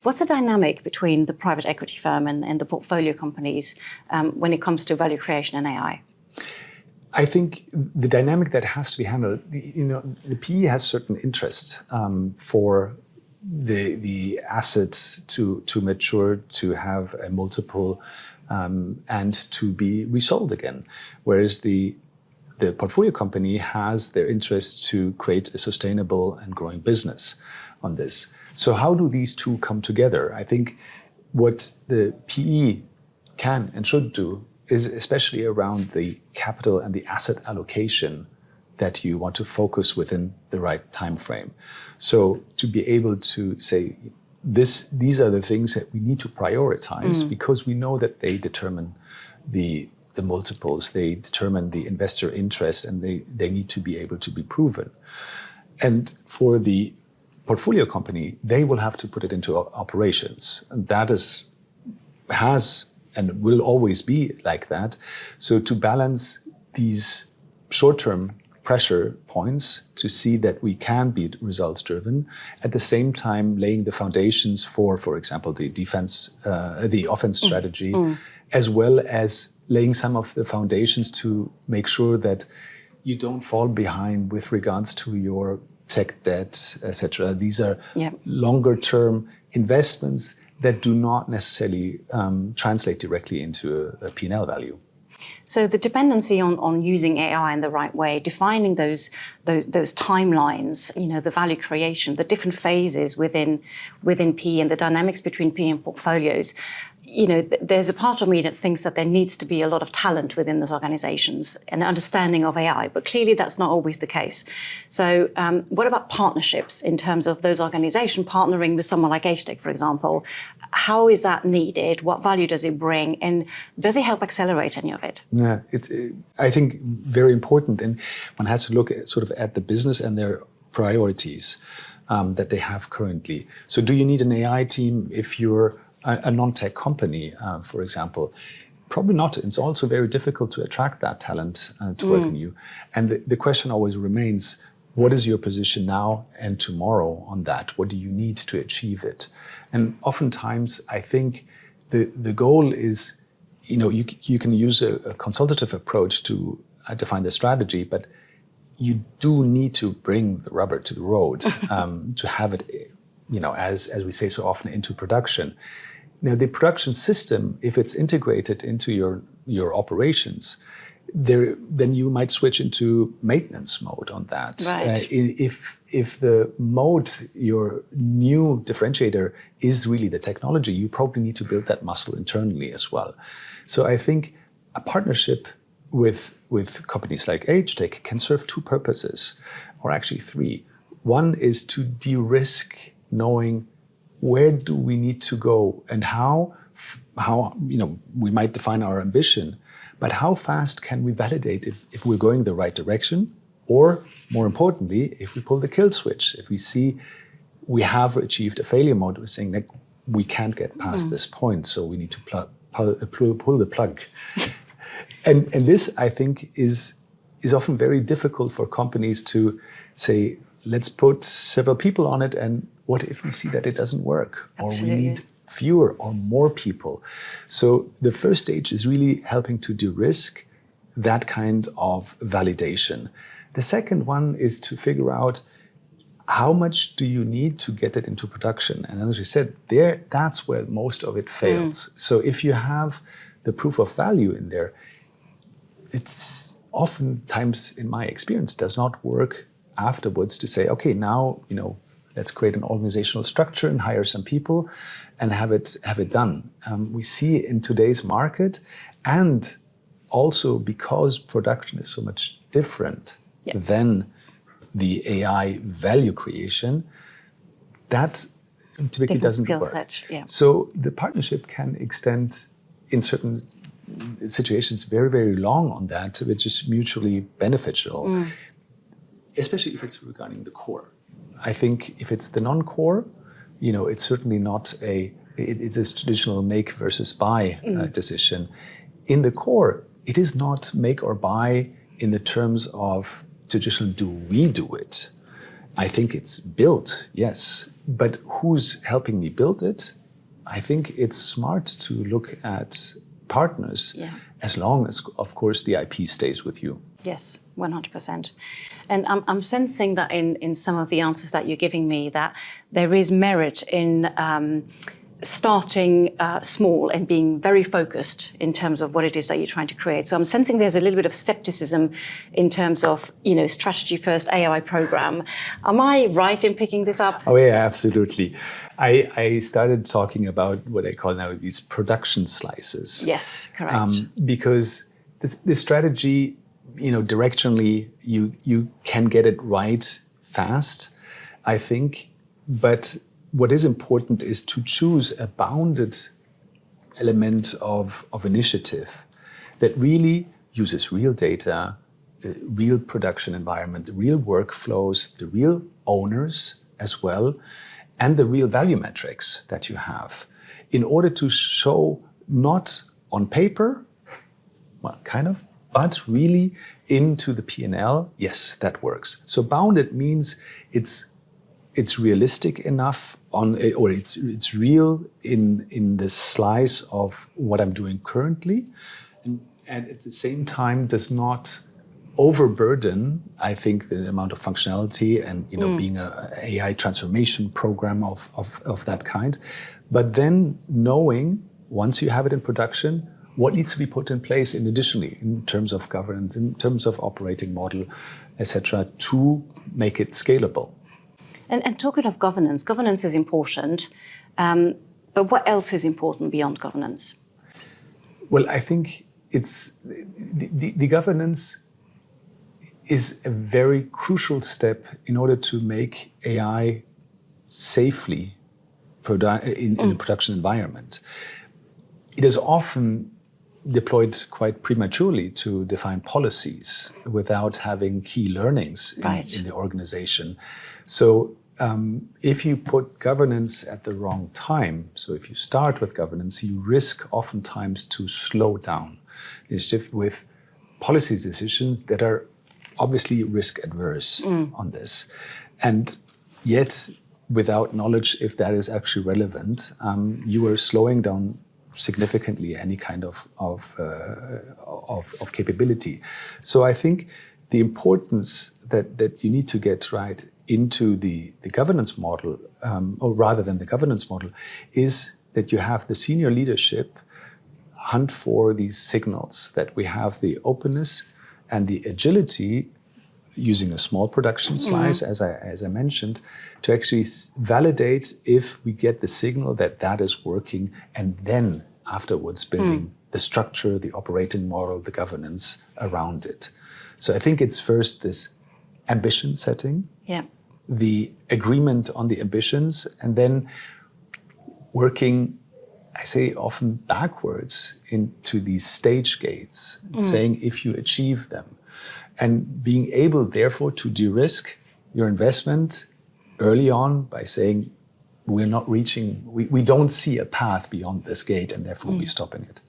What's the dynamic between the private equity firm and the portfolio companies when it comes to value creation and AI? I think the dynamic that has to be handled, the PE has certain interest for the assets to mature, to have a multiple, and to be resold again. Whereas the portfolio company has their interest to create a sustainable and growing business on this. So how do these two come together? I think what the PE can and should do is especially around the capital and the asset allocation that you want to focus within the right time frame. So to be able to say, these are the things that we need to prioritize because we know that they determine the multiples, they determine the investor interest, and they need to be able to be proven. And for the portfolio company, they will have to put it into operations. And that has and will always be like that. So to balance these short-term pressure points to see that we can be results driven, at the same time laying the foundations for example, the offense strategy, as well as laying some of the foundations to make sure that you don't fall behind with regards to your tech debt, etc. These are longer term investments that do not necessarily translate directly into a P&L value. So the dependency on using AI in the right way, defining those timelines, the value creation, the different phases within PE and the dynamics between PE and portfolios. There's a part of me that thinks that there needs to be a lot of talent within those organizations and understanding of AI, but clearly that's not always the case. So what about partnerships in terms of those organizations partnering with someone like HTEC, for example? How is that needed? What value does it bring? And does it help accelerate any of it? Yeah, it's, I think, very important. And one has to look at the business and their priorities that they have currently. So do you need an AI team if you're a non-tech company, for example? Probably not. It's also very difficult to attract that talent to work in you. And the question always remains, what is your position now and tomorrow on that? What do you need to achieve it? And oftentimes, I think the goal is, you can use a consultative approach to define the strategy, but you do need to bring the rubber to the road to have it, as we say so often, into production. Now, the production system, if it's integrated into your operations, then you might switch into maintenance mode on that. Right. If the mode, your new differentiator, is really the technology, you probably need to build that muscle internally as well. So I think a partnership with companies like HTEC can serve two purposes, or actually three. One is to de-risk knowing where do we need to go and how we might define our ambition, but how fast can we validate if we're going the right direction, or more importantly, if we pull the kill switch, if we see we have achieved a failure mode, we're saying that we can't get past this point, so we need to pull the plug. And this, I think, is often very difficult for companies to say, let's put several people on it, and what if we see that it doesn't work? Absolutely. Or we need fewer or more people. So the first stage is really helping to de-risk that kind of validation. The second one is to figure out how much do you need to get it into production? And as we said, that's where most of it fails. So if you have the proof of value in there, it's oftentimes, in my experience, does not work afterwards to say, okay, now, let's create an organizational structure and hire some people and have it done. We see in today's market, and also because production is so much different than the AI value creation, that typically doesn't work. So the partnership can extend in certain situations very, very long on that, which is mutually beneficial, especially if it's regarding the core. I think if it's the non-core, it's certainly not it's a traditional make versus buy decision. In the core, it is not make or buy in the terms of traditional do we do it. I think it's built, yes. But who's helping me build it? I think it's smart to look at partners, as long as, of course, the IP stays with you. Yes, 100%. And I'm sensing that in some of the answers that you're giving me, that there is merit in starting small and being very focused in terms of what it is that you're trying to create. So I'm sensing there's a little bit of skepticism in terms of, strategy first AI program. Am I right in picking this up? Oh yeah, absolutely. I started talking about what I call now these production slices. Yes, correct. Because the strategy, directionally, you can get it right fast, I think, but what is important is to choose a bounded element of initiative that really uses real data, the real production environment, the real workflows, the real owners as well, and the real value metrics that you have in order to show not on paper, well, kind of, but really into the P&L, yes, that works. So bounded means it's realistic enough or it's real in the slice of what I'm doing currently, and at the same time does not overburden, I think, the amount of functionality and being an AI transformation program of that kind. But then knowing, once you have it in production, what needs to be put in place additionally in terms of governance, in terms of operating model, etc., to make it scalable. And talking of governance, governance is important, but what else is important beyond governance? Well, I think it's the governance is a very crucial step in order to make AI safely in a production environment. It is often deployed quite prematurely to define policies without having key learnings in the organization. So if you put governance at the wrong time, so if you start with governance, you risk oftentimes to slow down the initiative with policy decisions that are obviously risk adverse on this. And yet, without knowledge if that is actually relevant, you are slowing down significantly any kind of capability. So I think the importance that you need to get right into the governance model, or rather than the governance model, is that you have the senior leadership hunt for these signals, that we have the openness and the agility using a small production slice, as I mentioned, to actually validate if we get the signal that is working, and then afterwards building the structure, the operating model, the governance around it. So I think it's first this ambition setting, the agreement on the ambitions, and then working, I say often backwards into these stage gates, saying if you achieve them, and being able therefore to de-risk your investment early on by saying we're not reaching, we don't see a path beyond this gate, and therefore we're stopping it.